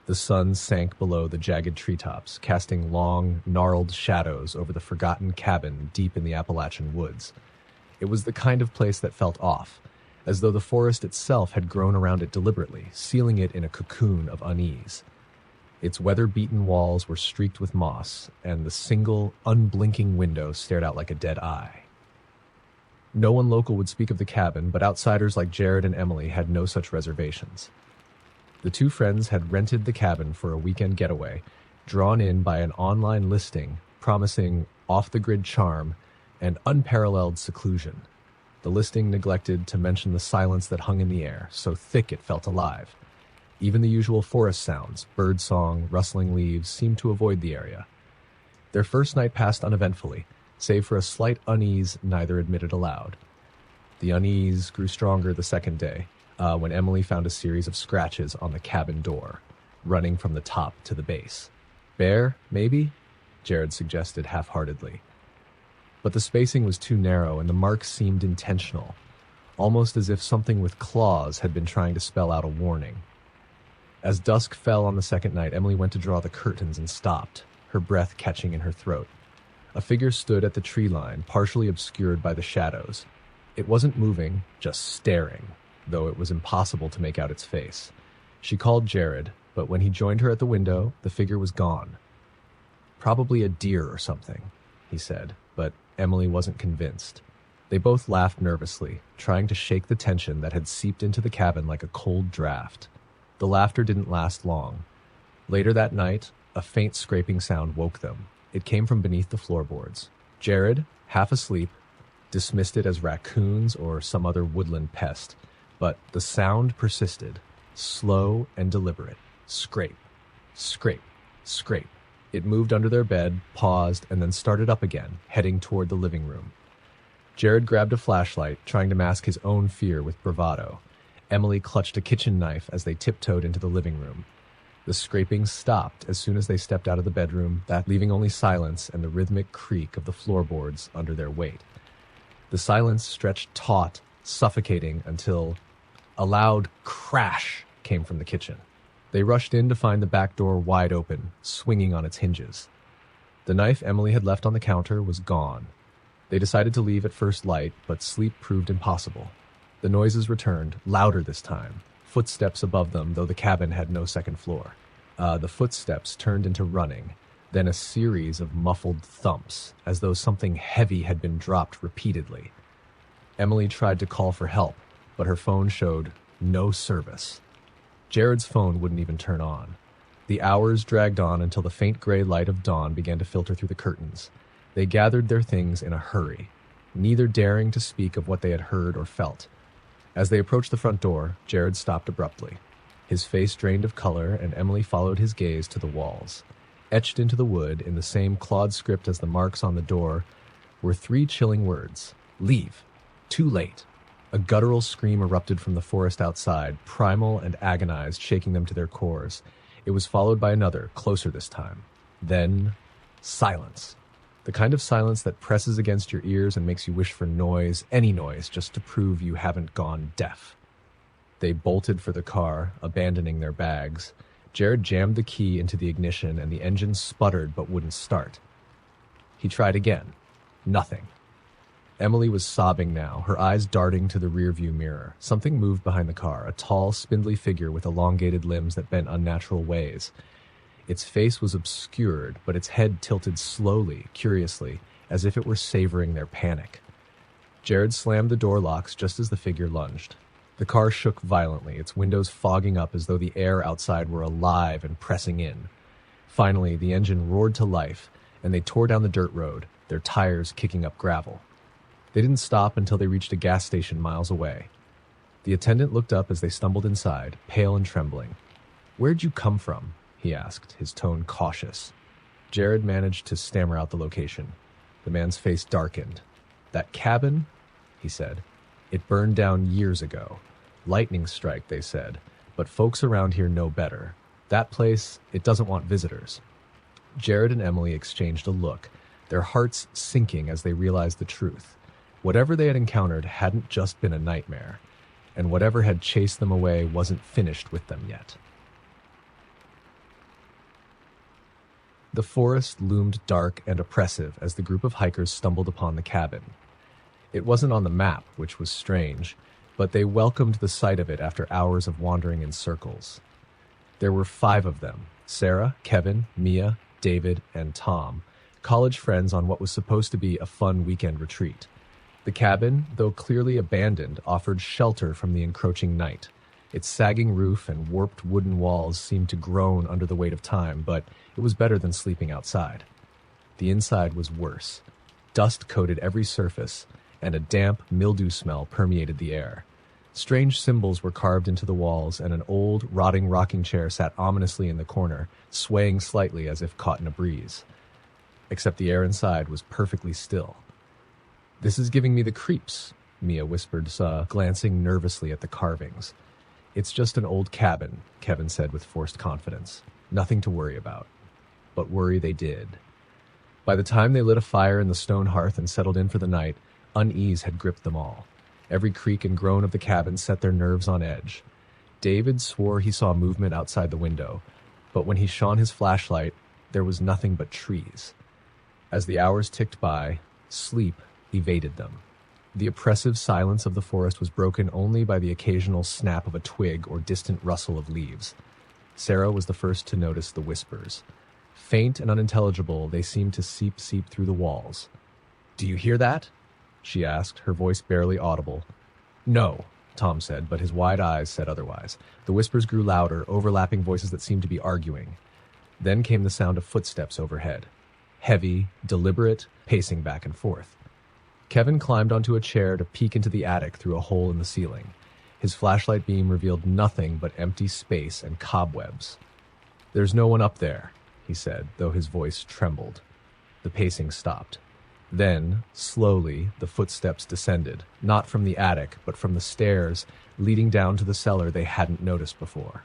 The sun sank below the jagged treetops, casting long, gnarled shadows over the forgotten cabin deep in the Appalachian woods. It was the kind of place that felt off, as though the forest itself had grown around it deliberately, sealing it in a cocoon of unease. Its weather-beaten walls were streaked with moss, and the single, unblinking window stared out like a dead eye. No one local would speak of the cabin, but outsiders like Jared and Emily had no such reservations. The two friends had rented the cabin for a weekend getaway, drawn in by an online listing promising off-the-grid charm and unparalleled seclusion. The listing neglected to mention the silence that hung in the air, so thick it felt alive. Even the usual forest sounds, bird song, rustling leaves, seemed to avoid the area. Their first night passed uneventfully, save for a slight unease neither admitted aloud. The unease grew stronger the second day, when Emily found a series of scratches on the cabin door, running from the top to the base. Bear, maybe? Jared suggested half-heartedly. But the spacing was too narrow, and the marks seemed intentional, almost as if something with claws had been trying to spell out a warning. As dusk fell on the second night, Emily went to draw the curtains and stopped, her breath catching in her throat. A figure stood at the tree line, partially obscured by the shadows. It wasn't moving, just staring, though it was impossible to make out its face. She called Jared, but when he joined her at the window, the figure was gone. Probably a deer or something, he said, but Emily wasn't convinced. They both laughed nervously, trying to shake the tension that had seeped into the cabin like a cold draft. The laughter didn't last long. Later that night, a faint scraping sound woke them. It came from beneath the floorboards. Jared, half asleep, dismissed it as raccoons or some other woodland pest, but the sound persisted, slow and deliberate. Scrape, scrape, scrape. It moved under their bed, paused, and then started up again, heading toward the living room. Jared grabbed a flashlight, trying to mask his own fear with bravado. Emily clutched a kitchen knife as they tiptoed into the living room. The scraping stopped as soon as they stepped out of the bedroom, that leaving only silence and the rhythmic creak of the floorboards under their weight. The silence stretched taut, suffocating, until a loud crash came from the kitchen. They rushed in to find the back door wide open, swinging on its hinges. The knife Emily had left on the counter was gone. They decided to leave at first light, but sleep proved impossible. The noises returned, louder this time. Footsteps above them, though the cabin had no second floor. The footsteps turned into running, then a series of muffled thumps, as though something heavy had been dropped repeatedly. Emily tried to call for help, but her phone showed no service. Jared's phone wouldn't even turn on. The hours dragged on until the faint gray light of dawn began to filter through the curtains. They gathered their things in a hurry, neither daring to speak of what they had heard or felt. As they approached the front door, Jared stopped abruptly. His face drained of color, and Emily followed his gaze to the walls. Etched into the wood, in the same clawed script as the marks on the door, were 3 chilling words. Leave. Too late. A guttural scream erupted from the forest outside, primal and agonized, shaking them to their cores. It was followed by another, closer this time. Then, silence. The kind of silence that presses against your ears and makes you wish for noise, any noise, just to prove you haven't gone deaf. They bolted for the car, abandoning their bags. Jared jammed the key into the ignition and the engine sputtered but wouldn't start. He tried again. Nothing. Emily was sobbing now, her eyes darting to the rearview mirror. Something moved behind the car, a tall, spindly figure with elongated limbs that bent unnatural ways. Its face was obscured, but its head tilted slowly, curiously, as if it were savoring their panic. Jared slammed the door locks just as the figure lunged. The car shook violently, its windows fogging up as though the air outside were alive and pressing in. Finally, the engine roared to life, and they tore down the dirt road, their tires kicking up gravel. They didn't stop until they reached a gas station miles away. The attendant looked up as they stumbled inside, pale and trembling. "Where'd you come from?" he asked, his tone cautious. Jared managed to stammer out the location. The man's face darkened. "That cabin?" he said. "It burned down years ago. Lightning strike, they said, but folks around here know better. That place, it doesn't want visitors." Jared and Emily exchanged a look, their hearts sinking as they realized the truth. Whatever they had encountered hadn't just been a nightmare, and whatever had chased them away wasn't finished with them yet. The forest loomed dark and oppressive as the group of hikers stumbled upon the cabin. It wasn't on the map, which was strange, but they welcomed the sight of it after hours of wandering in circles. There were 5 of them: Sarah, Kevin, Mia, David, and Tom, college friends on what was supposed to be a fun weekend retreat. The cabin, though clearly abandoned, offered shelter from the encroaching night. Its sagging roof and warped wooden walls seemed to groan under the weight of time, but it was better than sleeping outside. The inside was worse. Dust coated every surface, and a damp, mildew smell permeated the air. Strange symbols were carved into the walls, and an old, rotting rocking chair sat ominously in the corner, swaying slightly as if caught in a breeze. Except the air inside was perfectly still. "This is giving me the creeps," Mia whispered, glancing nervously at the carvings. "It's just an old cabin," Kevin said with forced confidence. "Nothing to worry about." But worry they did. By the time they lit a fire in the stone hearth and settled in for the night, unease had gripped them all. Every creak and groan of the cabin set their nerves on edge. David swore he saw movement outside the window, but when he shone his flashlight, there was nothing but trees. As the hours ticked by, sleep evaded them. The oppressive silence of the forest was broken only by the occasional snap of a twig or distant rustle of leaves. Sarah was the first to notice the whispers. Faint and unintelligible, they seemed to seep through the walls. "Do you hear that?" she asked, her voice barely audible. "No," Tom said, but his wide eyes said otherwise. The whispers grew louder, overlapping voices that seemed to be arguing. Then came the sound of footsteps overhead. Heavy, deliberate, pacing back and forth. Kevin climbed onto a chair to peek into the attic through a hole in the ceiling. His flashlight beam revealed nothing but empty space and cobwebs. "There's no one up there," he said, though his voice trembled. The pacing stopped. Then, slowly, the footsteps descended, not from the attic, but from the stairs leading down to the cellar they hadn't noticed before.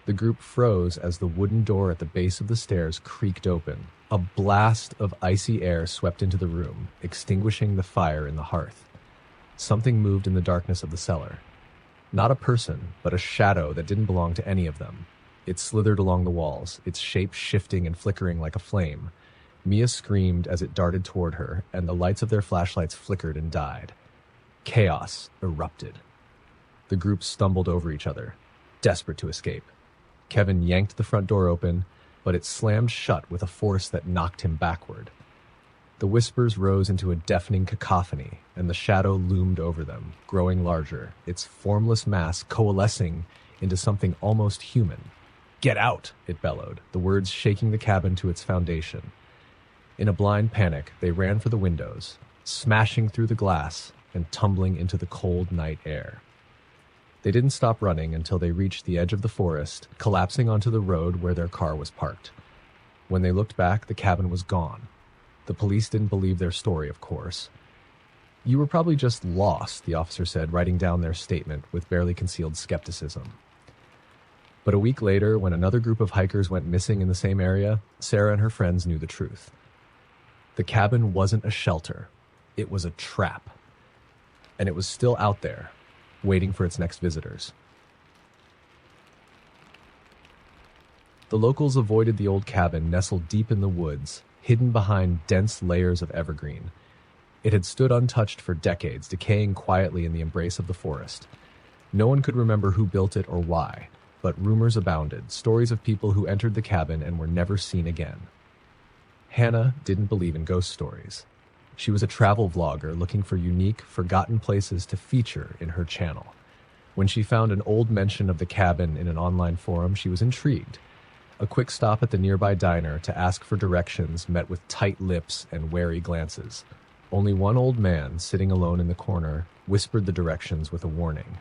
The group froze as the wooden door at the base of the stairs creaked open. A blast of icy air swept into the room, extinguishing the fire in the hearth. Something moved in the darkness of the cellar. Not a person, but a shadow that didn't belong to any of them. It slithered along the walls, its shape shifting and flickering like a flame. Mia screamed as it darted toward her, and the lights of their flashlights flickered and died. Chaos erupted. The group stumbled over each other, desperate to escape. Kevin yanked the front door open, but it slammed shut with a force that knocked him backward. The whispers rose into a deafening cacophony, and the shadow loomed over them, growing larger, its formless mass coalescing into something almost human. "Get out!" it bellowed, the words shaking the cabin to its foundation. In a blind panic, they ran for the windows, smashing through the glass and tumbling into the cold night air. They didn't stop running until they reached the edge of the forest, collapsing onto the road where their car was parked. When they looked back, the cabin was gone. The police didn't believe their story, of course. "You were probably just lost," the officer said, writing down their statement with barely concealed skepticism. But a week later, when another group of hikers went missing in the same area, Sarah and her friends knew the truth. The cabin wasn't a shelter. It was a trap. And it was still out there, waiting for its next visitors. The locals avoided the old cabin nestled deep in the woods, hidden behind dense layers of evergreen. It had stood untouched for decades, decaying quietly in the embrace of the forest. No one could remember who built it or why, but rumors abounded, stories of people who entered the cabin and were never seen again. Hannah didn't believe in ghost stories. She was a travel vlogger looking for unique, forgotten places to feature in her channel. When she found an old mention of the cabin in an online forum, she was intrigued. A quick stop at the nearby diner to ask for directions met with tight lips and wary glances. Only one old man, sitting alone in the corner, whispered the directions with a warning.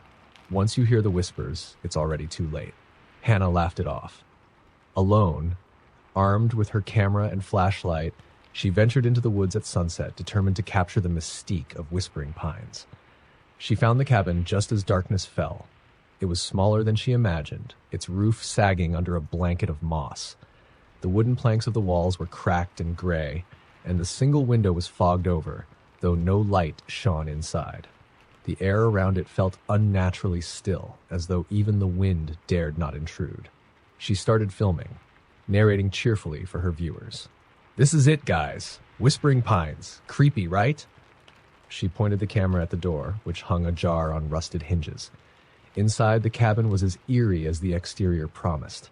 Once you hear the whispers, it's already too late. Hannah laughed it off. Alone, armed with her camera and flashlight, she ventured into the woods at sunset, determined to capture the mystique of Whispering Pines. She found the cabin just as darkness fell. It was smaller than she imagined, its roof sagging under a blanket of moss. The wooden planks of the walls were cracked and gray, and the single window was fogged over, though no light shone inside. The air around it felt unnaturally still, as though even the wind dared not intrude. She started filming. narrating cheerfully for her viewers. "This is it, guys. Whispering Pines. Creepy, right?" She pointed the camera at the door, which hung ajar on rusted hinges. Inside, the cabin was as eerie as the exterior promised.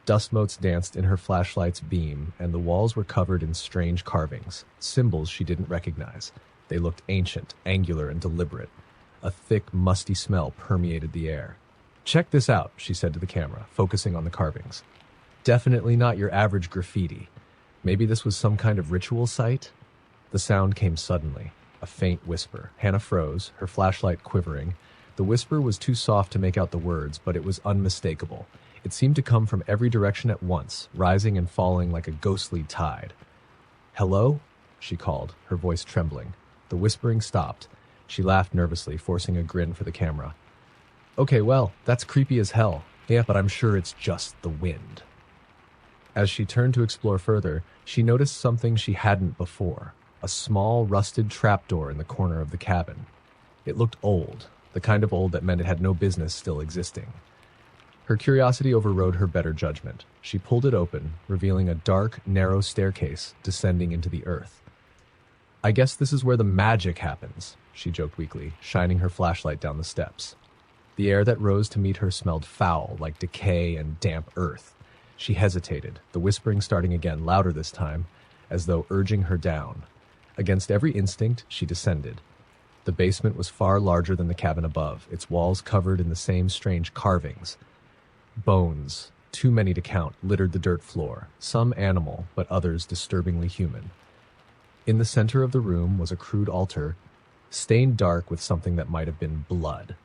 Dust motes danced in her flashlight's beam, and the walls were covered in strange carvings, symbols she didn't recognize. They looked ancient, angular, and deliberate. A thick, musty smell permeated the air. "Check this out," she said to the camera, focusing on the carvings. "Definitely not your average graffiti. Maybe this was some kind of ritual site?" The sound came suddenly, a faint whisper. Hannah froze, her flashlight quivering. The whisper was too soft to make out the words, but it was unmistakable. It seemed to come from every direction at once, rising and falling like a ghostly tide. "Hello?" she called, her voice trembling. The whispering stopped. She laughed nervously, forcing a grin for the camera. "Okay, well, that's creepy as hell. Yeah, but I'm sure it's just the wind." As she turned to explore further, she noticed something she hadn't before. A small, rusted trapdoor in the corner of the cabin. It looked old, the kind of old that meant it had no business still existing. Her curiosity overrode her better judgment. She pulled it open, revealing a dark, narrow staircase descending into the earth. "I guess this is where the magic happens," she joked weakly, shining her flashlight down the steps. The air that rose to meet her smelled foul, like decay and damp earth. She hesitated, the whispering starting again, louder this time, as though urging her down. Against every instinct, she descended. The basement was far larger than the cabin above, its walls covered in the same strange carvings. Bones, too many to count, littered the dirt floor, some animal, but others disturbingly human. In the center of the room was a crude altar, stained dark with something that might have been blood.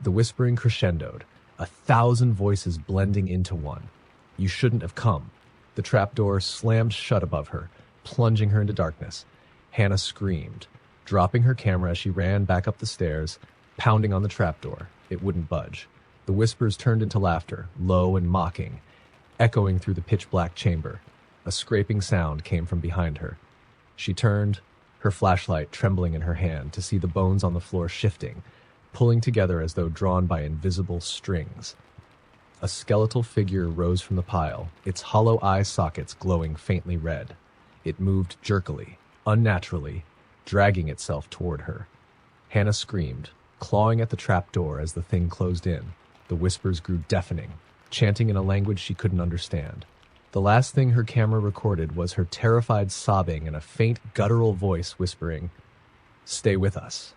The whispering crescendoed, 1,000 voices blending into one. "You shouldn't have come." The trapdoor slammed shut above her, plunging her into darkness. Hannah screamed, dropping her camera as she ran back up the stairs, pounding on the trapdoor. It wouldn't budge. The whispers turned into laughter, low and mocking, echoing through the pitch-black chamber. A scraping sound came from behind her. She turned, her flashlight trembling in her hand, to see the bones on the floor shifting, pulling together as though drawn by invisible strings. A skeletal figure rose from the pile, its hollow eye sockets glowing faintly red. It moved jerkily, unnaturally, dragging itself toward her. Hannah screamed, clawing at the trapdoor as the thing closed in. The whispers grew deafening, chanting in a language she couldn't understand. The last thing her camera recorded was her terrified sobbing and a faint guttural voice whispering, "Stay with us."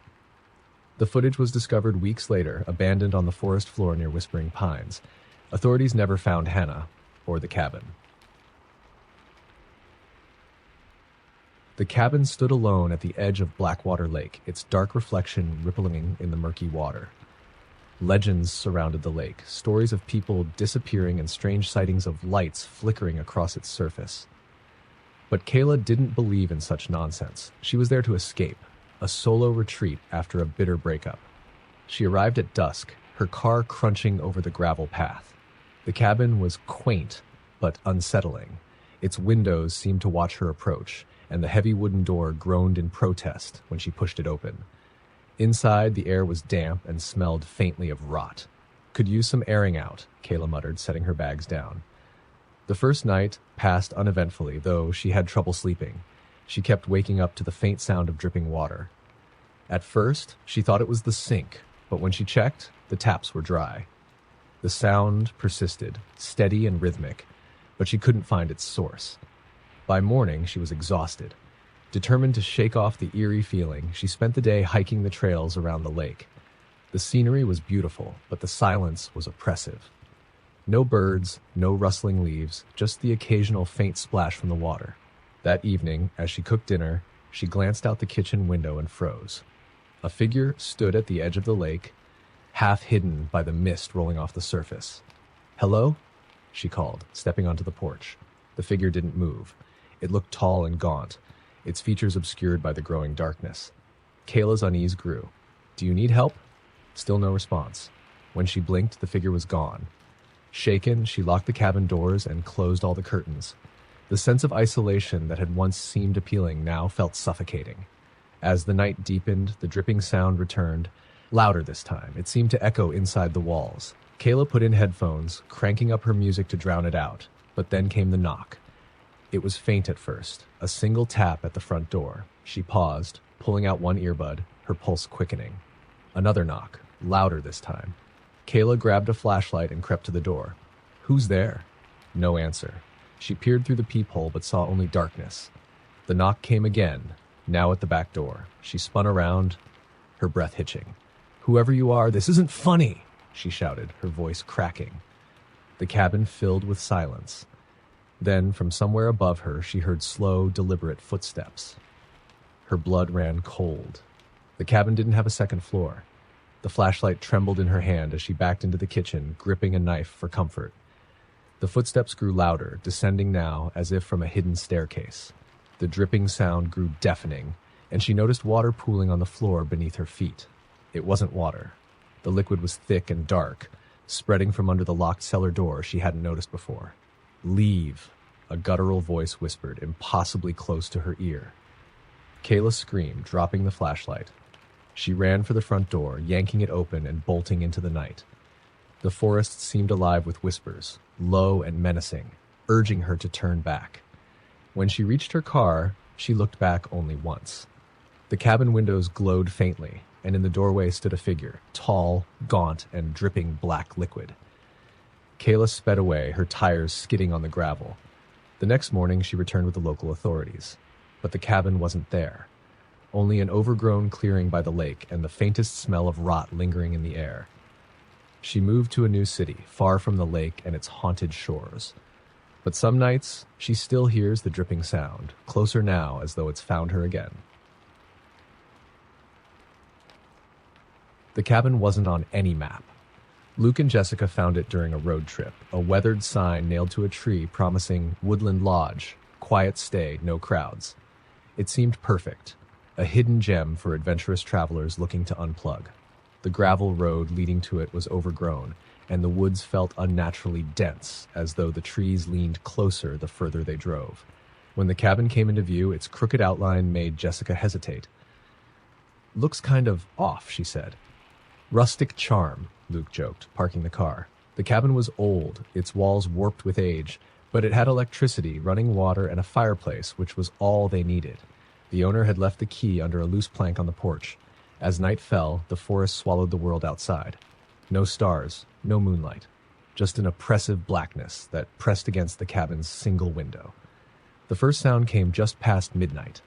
The footage was discovered weeks later, abandoned on the forest floor near Whispering Pines. Authorities never found Hannah or the cabin. The cabin stood alone at the edge of Blackwater Lake, its dark reflection rippling in the murky water. Legends surrounded the lake, stories of people disappearing and strange sightings of lights flickering across its surface. But Kayla didn't believe in such nonsense. She was there to escape, a solo retreat after a bitter breakup. She arrived at dusk, her car crunching over the gravel path. The cabin was quaint, but unsettling. Its windows seemed to watch her approach, and the heavy wooden door groaned in protest when she pushed it open. Inside, the air was damp and smelled faintly of rot. "Could use some airing out," Kayla muttered, setting her bags down. The first night passed uneventfully, though she had trouble sleeping. She kept waking up to the faint sound of dripping water. At first, she thought it was the sink, but when she checked, the taps were dry. The sound persisted, steady and rhythmic, but she couldn't find its source. By morning, she was exhausted. Determined to shake off the eerie feeling, she spent the day hiking the trails around the lake. The scenery was beautiful, but the silence was oppressive. No birds, no rustling leaves, just the occasional faint splash from the water. That evening, as she cooked dinner, she glanced out the kitchen window and froze. A figure stood at the edge of the lake, half hidden by the mist rolling off the surface. "Hello?" she called, stepping onto the porch. The figure didn't move. It looked tall and gaunt, its features obscured by the growing darkness. Kayla's unease grew. "Do you need help?" Still no response. When she blinked, the figure was gone. Shaken, she locked the cabin doors and closed all the curtains. The sense of isolation that had once seemed appealing now felt suffocating. As the night deepened, the dripping sound returned, louder this time. It seemed to echo inside the walls. Kayla put in headphones, cranking up her music to drown it out. But then came the knock. It was faint at first, a single tap at the front door. She paused, pulling out one earbud, her pulse quickening. Another knock, louder this time. Kayla grabbed a flashlight and crept to the door. "Who's there?" No answer. She peered through the peephole but saw only darkness. The knock came again, now at the back door. She spun around, her breath hitching. "Whoever you are, this isn't funny," she shouted, her voice cracking. The cabin filled with silence. Then, from somewhere above her, she heard slow, deliberate footsteps. Her blood ran cold. The cabin didn't have a second floor. The flashlight trembled in her hand as she backed into the kitchen, gripping a knife for comfort. The footsteps grew louder, descending now as if from a hidden staircase. The dripping sound grew deafening, and she noticed water pooling on the floor beneath her feet. It wasn't water. The liquid was thick and dark, spreading from under the locked cellar door she hadn't noticed before. "Leave," a guttural voice whispered, impossibly close to her ear. Kayla screamed, dropping the flashlight. She ran for the front door, yanking it open and bolting into the night. The forest seemed alive with whispers, low and menacing, urging her to turn back. When she reached her car, she looked back only once. The cabin windows glowed faintly, and in the doorway stood a figure, tall, gaunt, and dripping black liquid. Kayla sped away, her tires skidding on the gravel. The next morning, she returned with the local authorities. But the cabin wasn't there. Only an overgrown clearing by the lake and the faintest smell of rot lingering in the air. She moved to a new city, far from the lake and its haunted shores. But some nights, she still hears the dripping sound, closer now as though it's found her again. The cabin wasn't on any map. Luke and Jessica found it during a road trip, a weathered sign nailed to a tree promising Woodland Lodge, quiet stay, no crowds. It seemed perfect, a hidden gem for adventurous travelers looking to unplug. The gravel road leading to it was overgrown, and the woods felt unnaturally dense, as though the trees leaned closer the further they drove. When the cabin came into view, its crooked outline made Jessica hesitate. "Looks kind of off," she said. "Rustic charm," Luke joked, parking the car. The cabin was old, its walls warped with age, but it had electricity, running water, and a fireplace, which was all they needed. The owner had left the key under a loose plank on the porch. As night fell, the forest swallowed the world outside. No stars, no moonlight, just an oppressive blackness that pressed against the cabin's single window. The first sound came just past midnight,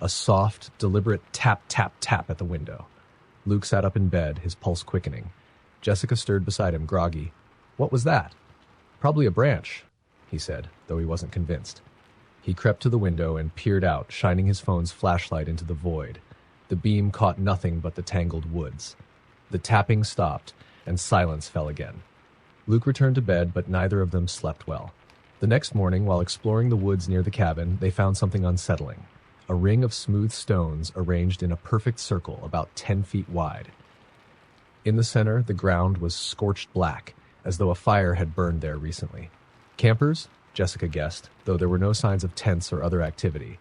a soft, deliberate tap, tap, tap at the window. Luke sat up in bed, his pulse quickening. Jessica stirred beside him, groggy. "What was that?" "Probably a branch," he said, though he wasn't convinced. He crept to the window and peered out, shining his phone's flashlight into the void. The beam caught nothing but the tangled woods. The tapping stopped, and silence fell again. Luke returned to bed, but neither of them slept well. The next morning, while exploring the woods near the cabin, they found something unsettling. A ring of smooth stones arranged in a perfect circle about 10 feet wide. In the center, the ground was scorched black, as though a fire had burned there recently. "Campers?" Jessica guessed, though there were no signs of tents or other activity.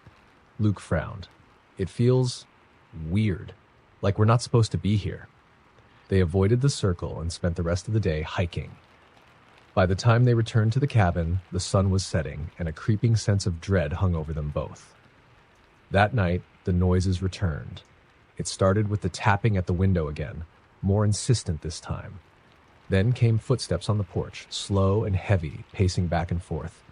Luke frowned. "It feels weird, like we're not supposed to be here." They avoided the circle and spent the rest of the day hiking. By the time they returned to the cabin, the sun was setting, and a creeping sense of dread hung over them both. That night, the noises returned. It started with the tapping at the window again, more insistent this time. Then came footsteps on the porch, slow and heavy, pacing back and forth.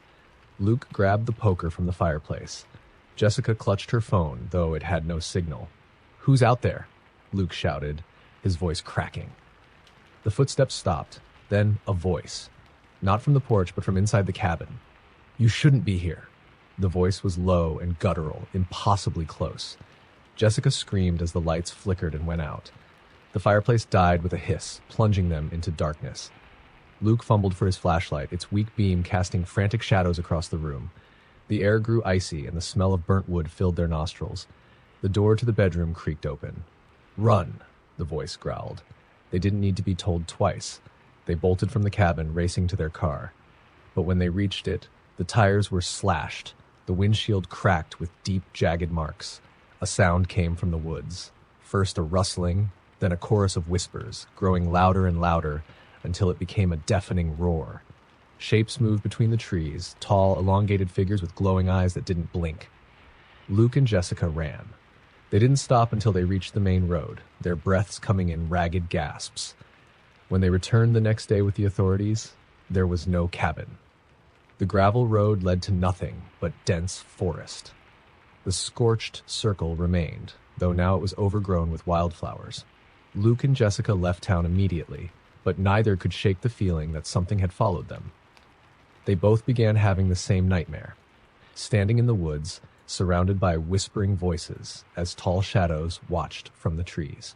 Luke grabbed the poker from the fireplace. Jessica clutched her phone, though it had no signal. "Who's out there?" Luke shouted, his voice cracking. The footsteps stopped, then a voice. Not from the porch, but from inside the cabin. "You shouldn't be here." The voice was low and guttural, impossibly close. Jessica screamed as the lights flickered and went out. The fireplace died with a hiss, plunging them into darkness. Luke fumbled for his flashlight, its weak beam casting frantic shadows across the room. The air grew icy, and the smell of burnt wood filled their nostrils. The door to the bedroom creaked open. "Run," the voice growled. They didn't need to be told twice. They bolted from the cabin, racing to their car. But when they reached it, the tires were slashed. The windshield cracked with deep, jagged marks. A sound came from the woods. First a rustling, then a chorus of whispers, growing louder and louder until it became a deafening roar. Shapes moved between the trees, tall, elongated figures with glowing eyes that didn't blink. Luke and Jessica ran. They didn't stop until they reached the main road, their breaths coming in ragged gasps. When they returned the next day with the authorities, there was no cabin. The gravel road led to nothing but dense forest. The scorched circle remained, though now it was overgrown with wildflowers. Luke and Jessica left town immediately, but neither could shake the feeling that something had followed them. They both began having the same nightmare, standing in the woods, surrounded by whispering voices as tall shadows watched from the trees.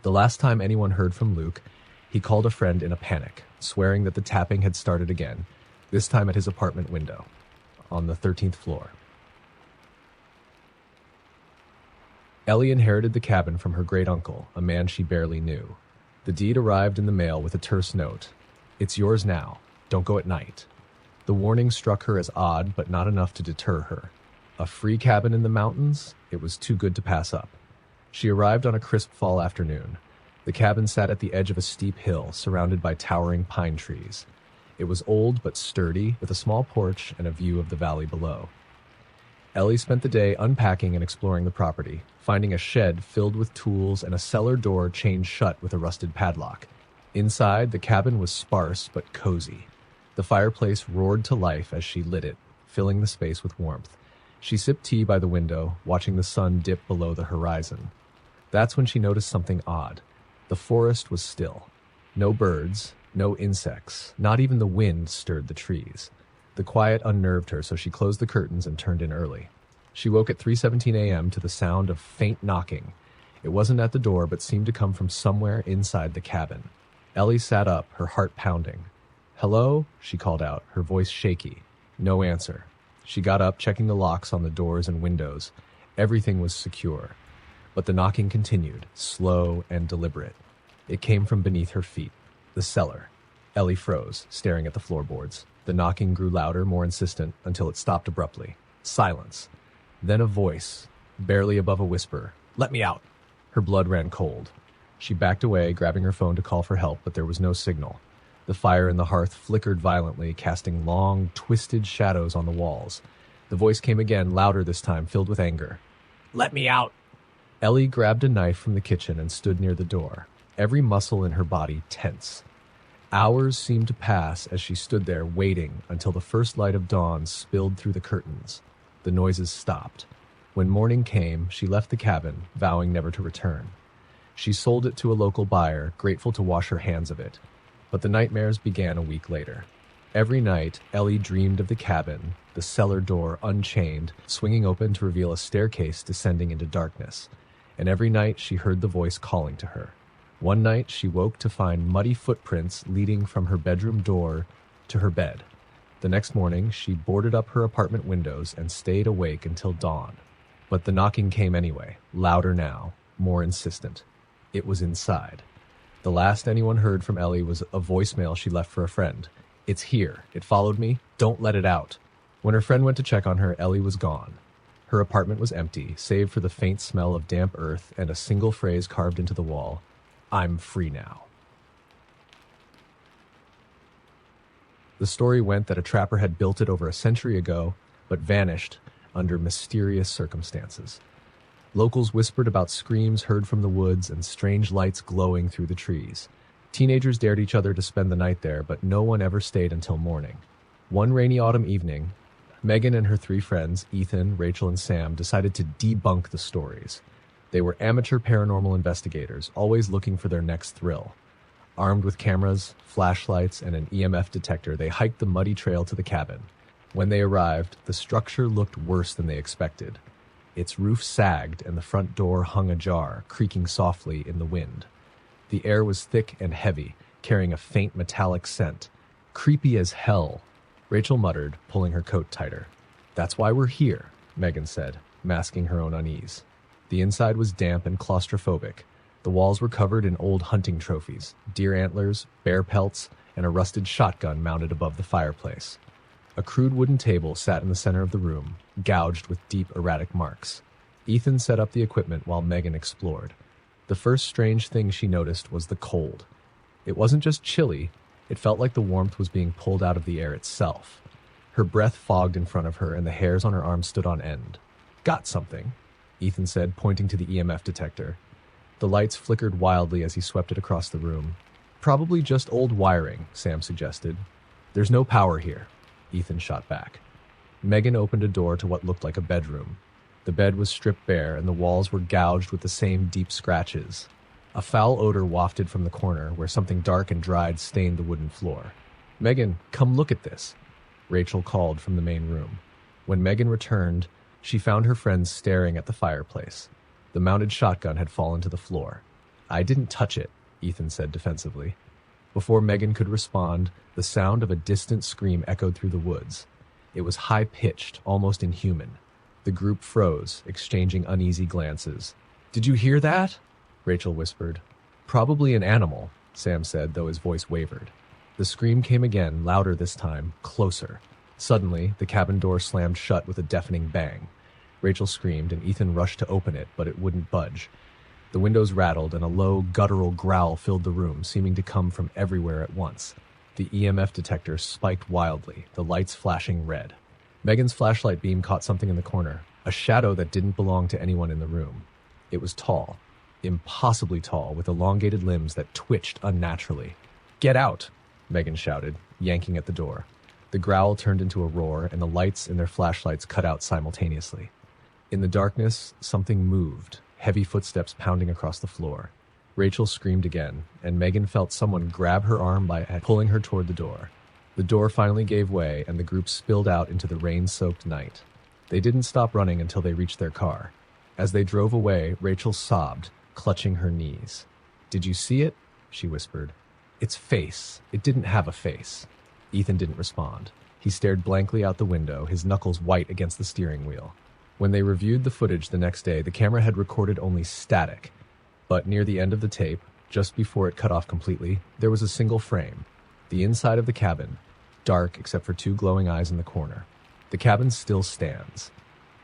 The last time anyone heard from Luke, he called a friend in a panic, swearing that the tapping had started again, this time at his apartment window, on the 13th floor. Ellie inherited the cabin from her great-uncle, a man she barely knew. The deed arrived in the mail with a terse note. "It's yours now. Don't go at night." The warning struck her as odd, but not enough to deter her. A free cabin in the mountains? It was too good to pass up. She arrived on a crisp fall afternoon. The cabin sat at the edge of a steep hill, surrounded by towering pine trees. It was old but sturdy, with a small porch and a view of the valley below. Ellie spent the day unpacking and exploring the property, finding a shed filled with tools and a cellar door chained shut with a rusted padlock. Inside, the cabin was sparse but cozy. The fireplace roared to life as she lit it, filling the space with warmth. She sipped tea by the window, watching the sun dip below the horizon. That's when she noticed something odd. The forest was still. No birds, no insects, not even the wind stirred the trees. The quiet unnerved her, so she closed the curtains and turned in early. She woke at 3:17 a.m. to the sound of faint knocking. It wasn't at the door, but seemed to come from somewhere inside the cabin. Ellie sat up, her heart pounding. "Hello?" she called out, her voice shaky. No answer. She got up, checking the locks on the doors and windows. Everything was secure. But the knocking continued, slow and deliberate. It came from beneath her feet. The cellar. Ellie froze, staring at the floorboards. The knocking grew louder, more insistent, until it stopped abruptly. Silence. Then a voice, barely above a whisper. "Let me out!" Her blood ran cold. She backed away, grabbing her phone to call for help, but there was no signal. The fire in the hearth flickered violently, casting long, twisted shadows on the walls. The voice came again, louder this time, filled with anger. "Let me out!" Ellie grabbed a knife from the kitchen and stood near the door, every muscle in her body tense. Hours seemed to pass as she stood there waiting until the first light of dawn spilled through the curtains. The noises stopped. When morning came, she left the cabin, vowing never to return. She sold it to a local buyer, grateful to wash her hands of it. But the nightmares began a week later. Every night, Ellie dreamed of the cabin, the cellar door unchained, swinging open to reveal a staircase descending into darkness. And every night she heard the voice calling to her. One night she woke to find muddy footprints leading from her bedroom door to her bed. The next morning, she boarded up her apartment windows and stayed awake until dawn. But the knocking came anyway, louder now, more insistent. It was inside. The last anyone heard from Ellie was a voicemail she left for a friend. "It's here. It followed me. Don't let it out." When her friend went to check on her, Ellie was gone. Her apartment was empty, save for the faint smell of damp earth and a single phrase carved into the wall. "I'm free now." The story went that a trapper had built it over a century ago, but vanished under mysterious circumstances. Locals whispered about screams heard from the woods and strange lights glowing through the trees. Teenagers dared each other to spend the night there, but no one ever stayed until morning. One rainy autumn evening, Megan and her three friends, Ethan, Rachel, and Sam, decided to debunk the stories. They were amateur paranormal investigators, always looking for their next thrill. Armed with cameras, flashlights, and an EMF detector, they hiked the muddy trail to the cabin. When they arrived, the structure looked worse than they expected. Its roof sagged and the front door hung ajar, creaking softly in the wind. The air was thick and heavy, carrying a faint metallic scent. "Creepy as hell," Rachel muttered, pulling her coat tighter. "That's why we're here," Megan said, masking her own unease. The inside was damp and claustrophobic. The walls were covered in old hunting trophies, deer antlers, bear pelts, and a rusted shotgun mounted above the fireplace. A crude wooden table sat in the center of the room, gouged with deep, erratic marks. Ethan set up the equipment while Megan explored. The first strange thing she noticed was the cold. It wasn't just chilly, It felt like the warmth was being pulled out of the air itself. Her breath fogged in front of her, and the hairs on her arms stood on end. "Got something," Ethan said, pointing to the EMF detector. The lights flickered wildly as he swept it across the room. "Probably just old wiring," Sam suggested. "There's no power here," Ethan shot back. Megan opened a door to what looked like a bedroom. The bed was stripped bare, and the walls were gouged with the same deep scratches. A foul odor wafted from the corner, where something dark and dried stained the wooden floor. "Megan, come look at this," Rachel called from the main room. When Megan returned, she found her friends staring at the fireplace. The mounted shotgun had fallen to the floor. "I didn't touch it," Ethan said defensively. Before Megan could respond, the sound of a distant scream echoed through the woods. It was high-pitched, almost inhuman. The group froze, exchanging uneasy glances. "Did you hear that?" Rachel whispered. "Probably an animal," Sam said, though his voice wavered. The scream came again, louder this time, closer. Suddenly, the cabin door slammed shut with a deafening bang. Rachel screamed, and Ethan rushed to open it, but it wouldn't budge. The windows rattled, and a low, guttural growl filled the room, seeming to come from everywhere at once. The EMF detector spiked wildly, the lights flashing red. Megan's flashlight beam caught something in the corner, a shadow that didn't belong to anyone in the room. It was tall, impossibly tall, with elongated limbs that twitched unnaturally. "Get out!" Megan shouted, yanking at the door. The growl turned into a roar, and the lights in their flashlights cut out simultaneously. In the darkness, something moved, heavy footsteps pounding across the floor. Rachel screamed again, and Megan felt someone grab her arm by pulling her toward the door. The door finally gave way, and the group spilled out into the rain-soaked night. They didn't stop running until they reached their car. As they drove away, Rachel sobbed, clutching her knees. "Did you see it?" she whispered. "Its face. It didn't have a face." Ethan didn't respond. He stared blankly out the window, his knuckles white against the steering wheel. When they reviewed the footage the next day, the camera had recorded only static. But near the end of the tape, just before it cut off completely, there was a single frame. The inside of the cabin, dark except for two glowing eyes in the corner. The cabin still stands.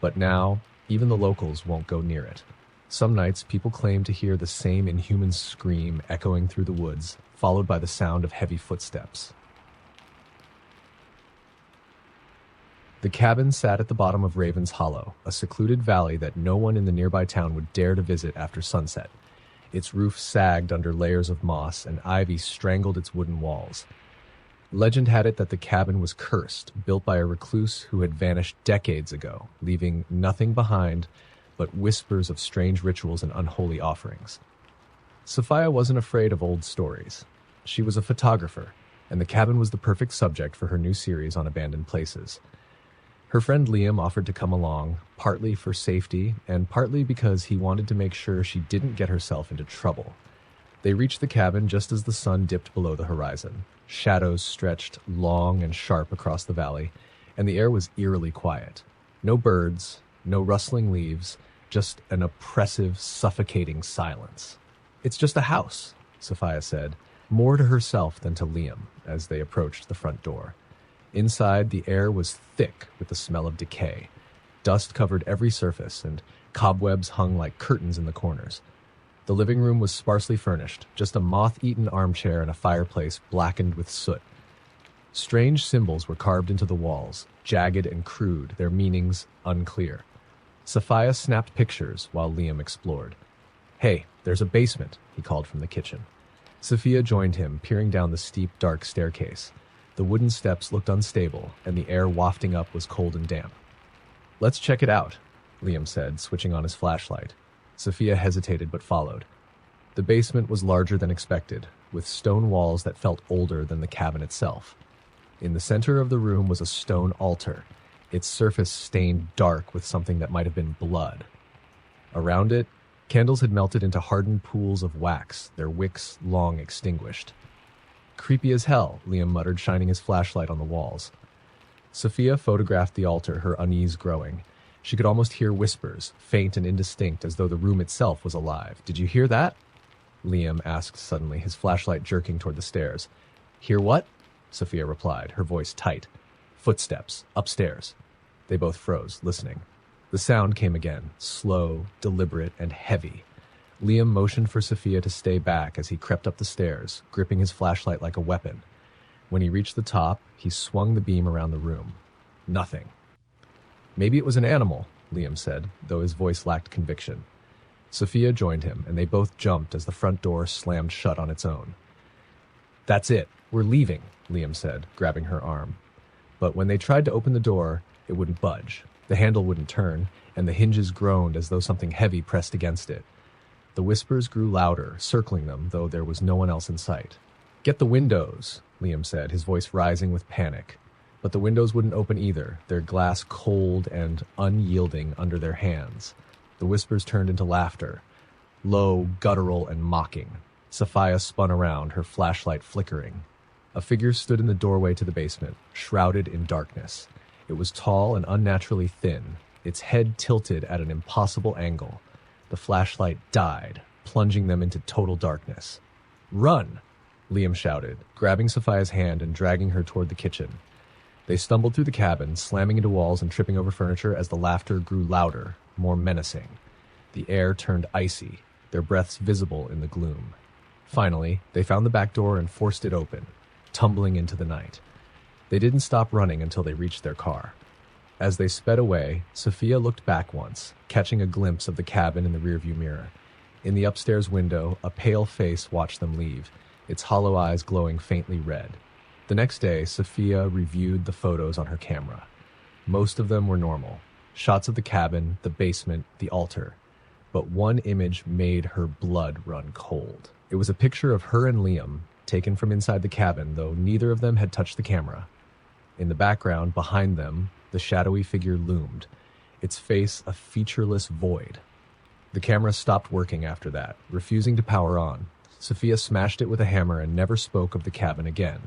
But now, even the locals won't go near it. Some nights, people claim to hear the same inhuman scream echoing through the woods, followed by the sound of heavy footsteps. The cabin sat at the bottom of Raven's Hollow, a secluded valley that no one in the nearby town would dare to visit after sunset. Its roof sagged under layers of moss, and ivy strangled its wooden walls. Legend had it that the cabin was cursed, built by a recluse who had vanished decades ago, leaving nothing behind but whispers of strange rituals and unholy offerings. Sophia wasn't afraid of old stories. She was a photographer, and the cabin was the perfect subject for her new series on abandoned places. Her friend Liam offered to come along, partly for safety and partly because he wanted to make sure she didn't get herself into trouble. They reached the cabin just as the sun dipped below the horizon. Shadows stretched long and sharp across the valley, and the air was eerily quiet. No birds, no rustling leaves, just an oppressive, suffocating silence. "It's just a house," Sophia said, more to herself than to Liam, as they approached the front door. Inside, the air was thick with the smell of decay. Dust covered every surface, and cobwebs hung like curtains in the corners. The living room was sparsely furnished, just a moth-eaten armchair and a fireplace blackened with soot. Strange symbols were carved into the walls, jagged and crude, their meanings unclear. Sophia snapped pictures while Liam explored. "Hey, there's a basement," he called from the kitchen. Sophia joined him, peering down the steep, dark staircase. The wooden steps looked unstable, and the air wafting up was cold and damp. "Let's check it out," Liam said, switching on his flashlight. Sophia hesitated but followed. The basement was larger than expected, with stone walls that felt older than the cabin itself. In the center of the room was a stone altar, its surface stained dark with something that might have been blood. Around it, candles had melted into hardened pools of wax, their wicks long extinguished. "Creepy as hell," Liam muttered, shining his flashlight on the walls. Sophia photographed the altar, her unease growing. She could almost hear whispers, faint and indistinct, as though the room itself was alive. "Did you hear that?" Liam asked suddenly, his flashlight jerking toward the stairs. "Hear what?" Sophia replied, her voice tight. "Footsteps, upstairs." They both froze, listening. The sound came again, slow, deliberate, and heavy. Liam motioned for Sophia to stay back as he crept up the stairs, gripping his flashlight like a weapon. When he reached the top, he swung the beam around the room. Nothing. Maybe it was an animal, Liam said, though his voice lacked conviction. Sophia joined him, and they both jumped as the front door slammed shut on its own. That's it. We're leaving, Liam said, grabbing her arm. But when they tried to open the door, it wouldn't budge. The handle wouldn't turn, and the hinges groaned as though something heavy pressed against it. The whispers grew louder, circling them, though there was no one else in sight. Get the windows, Liam said, his voice rising with panic. But the windows wouldn't open either, their glass cold and unyielding under their hands. The whispers turned into laughter, low, guttural, and mocking. Sophia spun around, her flashlight flickering. A figure stood in the doorway to the basement, shrouded in darkness. It was tall and unnaturally thin, its head tilted at an impossible angle. The flashlight died, plunging them into total darkness. Run! Liam shouted, grabbing Sophia's hand and dragging her toward the kitchen. They stumbled through the cabin, slamming into walls and tripping over furniture as the laughter grew louder, more menacing. The air turned icy, their breaths visible in the gloom. Finally, they found the back door and forced it open, tumbling into the night. They didn't stop running until they reached their car. As they sped away, Sophia looked back once, catching a glimpse of the cabin in the rearview mirror. In the upstairs window, a pale face watched them leave, its hollow eyes glowing faintly red. The next day, Sophia reviewed the photos on her camera. Most of them were normal. Shots of the cabin, the basement, the altar. But one image made her blood run cold. It was a picture of her and Liam, taken from inside the cabin, though neither of them had touched the camera. In the background, behind them, the shadowy figure loomed, its face a featureless void. The camera stopped working after that, refusing to power on. Sophia smashed it with a hammer and never spoke of the cabin again.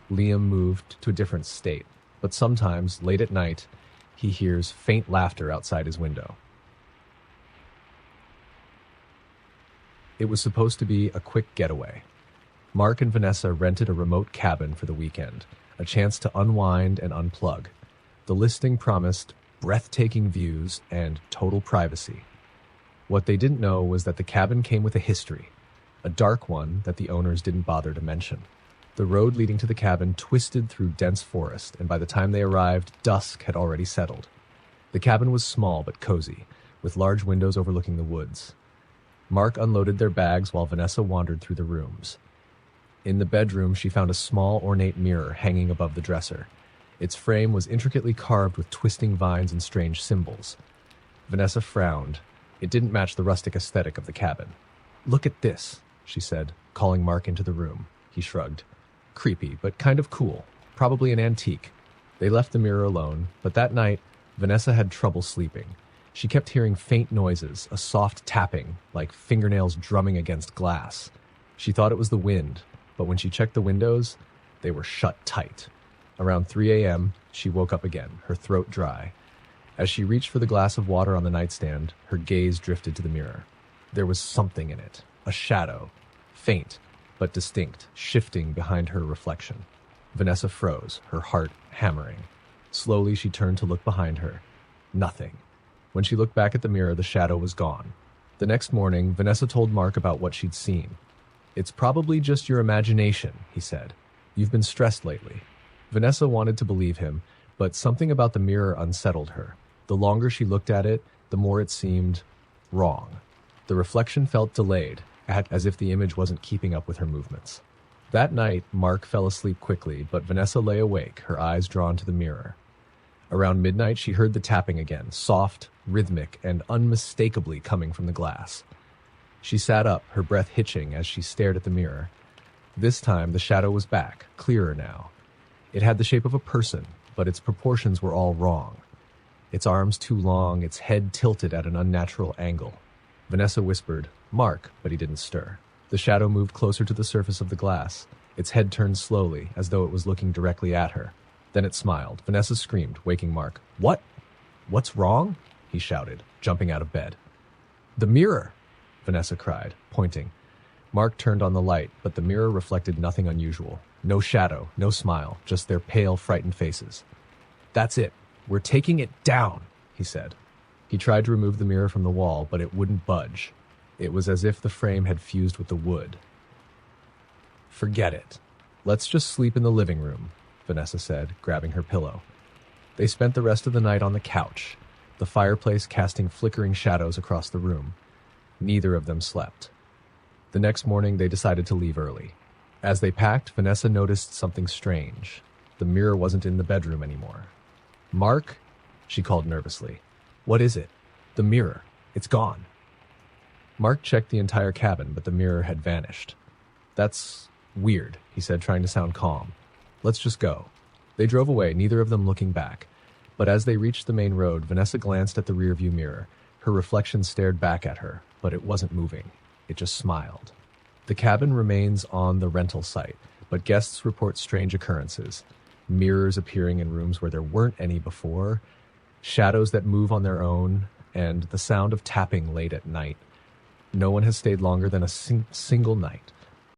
Liam moved to a different state, but sometimes, late at night, he hears faint laughter outside his window. It was supposed to be a quick getaway. Mark and Vanessa rented a remote cabin for the weekend, a chance to unwind and unplug. The listing promised breathtaking views and total privacy. What they didn't know was that the cabin came with a history, a dark one that the owners didn't bother to mention. The road leading to the cabin twisted through dense forest, and by the time they arrived, dusk had already settled. The cabin was small but cozy, with large windows overlooking the woods. Mark unloaded their bags while Vanessa wandered through the rooms. In the bedroom, she found a small, ornate mirror hanging above the dresser. Its frame was intricately carved with twisting vines and strange symbols. Vanessa frowned. It didn't match the rustic aesthetic of the cabin. "Look at this," she said, calling Mark into the room. He shrugged. "Creepy, but kind of cool. Probably an antique." They left the mirror alone, but that night, Vanessa had trouble sleeping. She kept hearing faint noises, a soft tapping, like fingernails drumming against glass. She thought it was the wind, but when she checked the windows, they were shut tight. Around 3 a.m., she woke up again, her throat dry. As she reached for the glass of water on the nightstand, her gaze drifted to the mirror. There was something in it, a shadow, faint but distinct, shifting behind her reflection. Vanessa froze, her heart hammering. Slowly, she turned to look behind her. Nothing. When she looked back at the mirror, the shadow was gone. The next morning, Vanessa told Mark about what she'd seen. "It's probably just your imagination," he said. "You've been stressed lately." Vanessa wanted to believe him, but something about the mirror unsettled her. The longer she looked at it, the more it seemed wrong. The reflection felt delayed, as if the image wasn't keeping up with her movements. That night, Mark fell asleep quickly, but Vanessa lay awake, her eyes drawn to the mirror. Around midnight, she heard the tapping again, soft, rhythmic, and unmistakably coming from the glass. She sat up, her breath hitching as she stared at the mirror. This time, the shadow was back, clearer now. It had the shape of a person, but its proportions were all wrong. Its arms too long, its head tilted at an unnatural angle. Vanessa whispered, "Mark," but he didn't stir. The shadow moved closer to the surface of the glass. Its head turned slowly, as though it was looking directly at her. Then it smiled. Vanessa screamed, waking Mark. "What? What's wrong?" he shouted, jumping out of bed. "The mirror!" Vanessa cried, pointing. Mark turned on the light, but the mirror reflected nothing unusual. No shadow, no smile, just their pale, frightened faces. "That's it. We're taking it down," he said. He tried to remove the mirror from the wall, but it wouldn't budge. It was as if the frame had fused with the wood. "Forget it," Let's just sleep in the living room, Vanessa said, grabbing her pillow. They spent the rest of the night on the couch, the fireplace casting flickering shadows across the room. Neither of them slept. The next morning, they decided to leave early. As they packed, Vanessa noticed something strange. The mirror wasn't in the bedroom anymore. "Mark?" she called nervously. "What is it?" "The mirror. It's gone." Mark checked the entire cabin, but the mirror had vanished. "That's weird," he said, trying to sound calm. "Let's just go." They drove away, neither of them looking back. But as they reached the main road, Vanessa glanced at the rearview mirror. Her reflection stared back at her, but it wasn't moving. It just smiled. The cabin remains on the rental site, but guests report strange occurrences. Mirrors appearing in rooms where there weren't any before, shadows that move on their own, and the sound of tapping late at night. No one has stayed longer than a single night.